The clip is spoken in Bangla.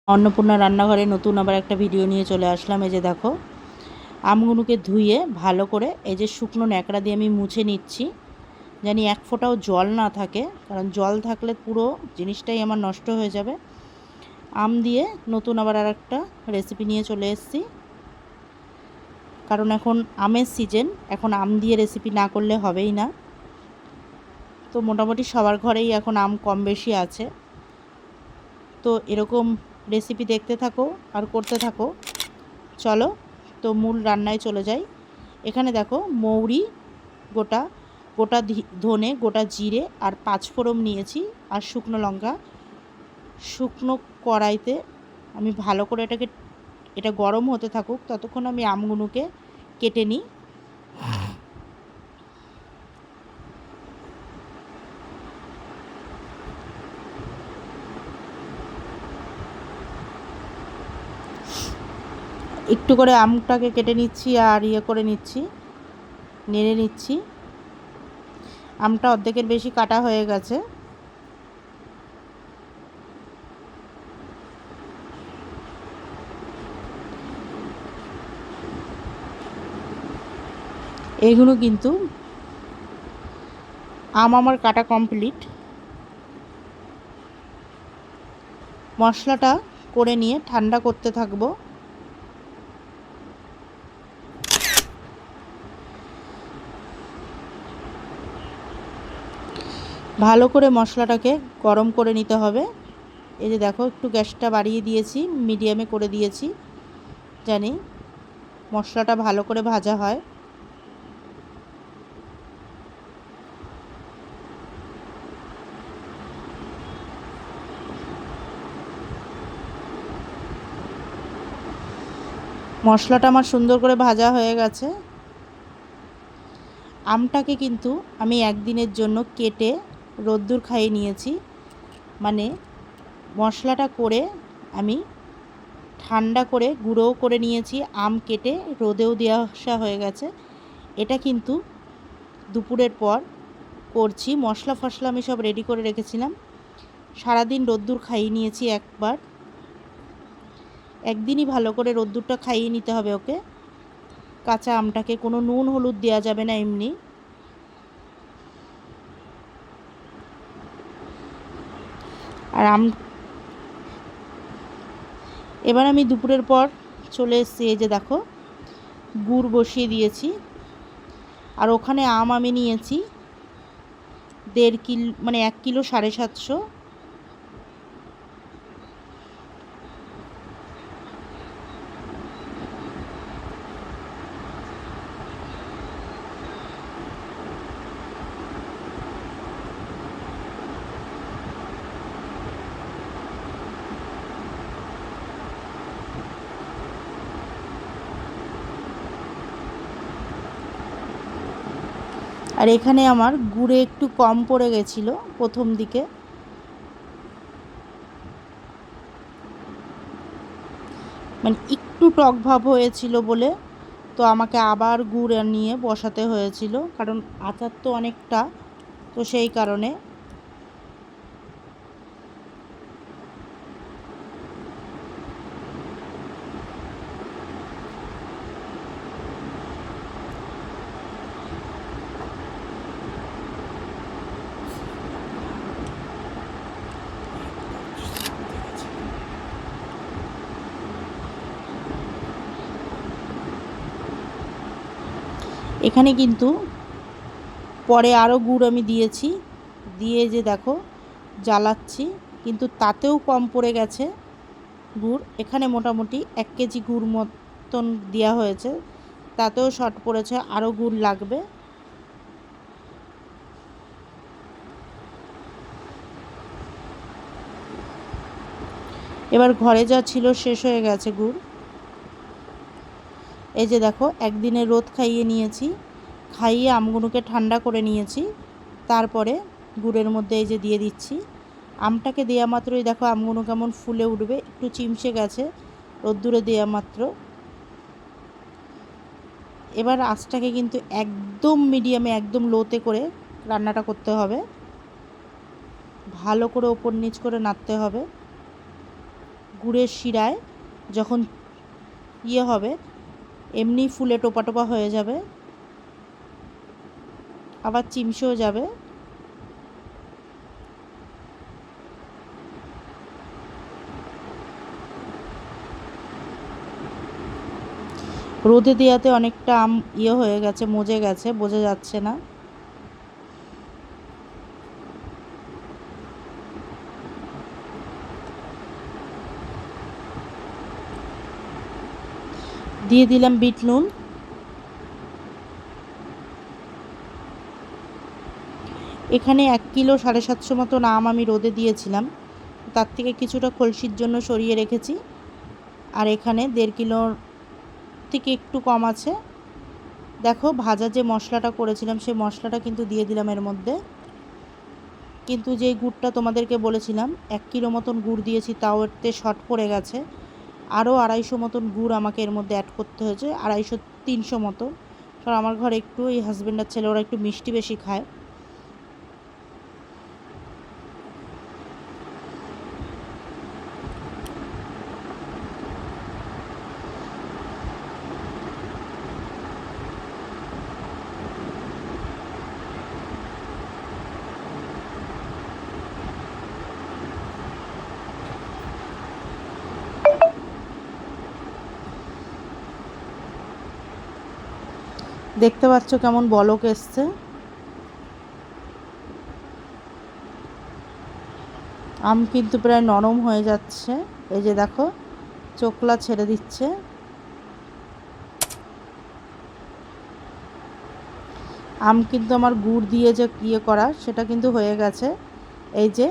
অন্নপূর্ণা রান্নাঘরে নতুন আবার একটা ভিডিও নিয়ে চলে আসলাম। এই যে দেখো, আমগুলোকে ধুয়ে ভালো করে এই যে শুকনো ন্যাকড়া দিয়ে আমি মুছে নিচ্ছি, জানি এক ফোঁটাও জল না থাকে, কারণ জল থাকলে পুরো জিনিসটাই আমার নষ্ট হয়ে যাবে। আম দিয়ে নতুন আবার আর একটা রেসিপি নিয়ে চলে এসেছি, কারণ এখন আমের সিজন, এখন আম দিয়ে রেসিপি না করলে হবেই না। তো মোটামুটি সবার ঘরেই এখন আম কম বেশি আছে। তো এরকম রেসিপি দেখতে থাকো আর করতে থাকো। চলো তো মূল রান্নায় চলে যাই। এখানে দেখো, মৌরি, গোটা গোটা ধনে, গোটা জিরে আর 5 ফোড়ন নিয়েছি, আর শুকনো লঙ্কা। শুকনো কড়াইতে আমি ভালো করে এটা গরম হতে থাকুক, ততক্ষণ আমি আমগুলোকে কেটে নিই। একটু করে আমটাকে কেটে নিচ্ছি আর করে নিচ্ছি, নেড়ে নিচ্ছি। আমটা অর্ধেকের বেশি কাটা হয়ে গেছে। এইগুলো কিন্তু আম আমার কাটা কমপ্লিট। মশলাটা করে নিয়ে ঠান্ডা করতে থাকবো। ভালো করে মশলাটাকে গরম করে নিতে হবে। এই যে দেখো, একটু গ্যাসটা বাড়িয়ে দিয়েছি, মিডিয়ামে করে দিয়েছি, জানি মশলাটা ভালো করে ভাজা হয়। মশলাটা আমার সুন্দর করে ভাজা হয়ে গেছে। আমটাকে কিন্তু আমি একদিনের জন্য কেটে রোদ্দুর খাইয়ে নিয়েছি, মানে মশলাটা করে আমি ঠান্ডা করে গুঁড়োও করে নিয়েছি। আম কেটে রোদেও দেওয়া আসা হয়ে গেছে। এটা কিন্তু দুপুরের পর করছি। মশলা ফসলা আমি সব রেডি করে রেখেছিলাম, সারাদিন রোদ্দুর খাইয়ে নিয়েছি একবার। একদিনই ভালো করে রোদ্দুরটা খাইয়ে নিতে হবে ওকে। কাঁচা আমটাকে কোনো নুন হলুদ দেওয়া যাবে না এমনি। আর এবার আমি দুপুরের পর চলে এসেছি। এই যে দেখো, গুড় বসিয়ে দিয়েছি, আর ওখানে আম আমি নিয়েছি 1.5 কিলো, মানে 1 কিলো 750। আর এখানে আমার গুড়ে একটু কম পড়ে গেছিলো প্রথম দিকে, মানে একটু টক ভাব হয়েছিল বলে তো আমাকে আবার গুড় নিয়ে বসাতে হয়েছিল, কারণ আচার তো অনেকটা, তো সেই কারণে। এখানে কিন্তু পরে আরও গুড় আমি দিয়েছি, দিয়ে যে দেখো জ্বালাচ্ছি, কিন্তু তাতেও কম পড়ে গেছে গুড়। এখানে মোটামুটি 1 কেজি গুড় মতন দেওয়া হয়েছে, তাতেও শর্ট পড়েছে, আরও গুড় লাগবে। এবার ঘরে যা ছিল শেষ হয়ে গেছে গুড়। এই যে দেখো, একদিনে রোদ খাইয়ে নিয়েছি, খাইয়ে আমগুলোকে ঠান্ডা করে নিয়েছি, তারপরে গুড়ের মধ্যে এই যে দিয়ে দিচ্ছি। আমটাকে দেওয়া মাত্রই দেখো আমগুলো কেমন ফুলে উঠবে, একটু চিমসে গেছে রোদ্দুরে দেওয়া মাত্র। এবার আঁচটাকে কিন্তু একদম মিডিয়ামে, একদম লোতে করে রান্নাটা করতে হবে, ভালো করে ওপর নিচ করে নাড়তে হবে। গুড়ের শিরায় যখন হবে এমনি ফুলে টোপা টোপা হয়ে যাবে, আবার চিমসেও যাবে। রোদে দেওয়াতে অনেকটা আম হয়ে গেছে, মজে গেছে, বোঝা যাচ্ছে না। দিয়ে দিলাম বিট নুন। এখানে 1 কিলো 750 মতন আম আমি রোদে দিয়েছিলাম, তার থেকে কিছুটা খলসির জন্য সরিয়ে রেখেছি। আর এখানে 1.5 কিলোর থেকে একটু কম আছে। দেখো ভাজা যে মশলাটা করেছিলাম সেই মশলাটা কিন্তু দিয়ে দিলাম এর মধ্যে। কিন্তু যেই গুড়টা তোমাদেরকে বলেছিলাম 1 কিলো মতন গুড় দিয়েছি, তাও এতে শর্ট পড়ে গেছে। আরও 250 মতন গুড় আমাকে এর মধ্যে অ্যাড করতে হয়েছে, 250-300 মতো। কারণ আমার ঘরে একটু এই হাজব্যান্ড আর ছেলে ওরা একটু মিষ্টি বেশি খায়। দেখতে পাচ্ছ কেমন বলক এসছে। আম কিন্তু প্রায় নরম হয়ে যাচ্ছে, এই যে দেখো চোকলা ছেড়ে দিচ্ছে। আম কিন্তু আমার গুড় দিয়ে যে করা সেটা কিন্তু হয়ে গেছে। এই যে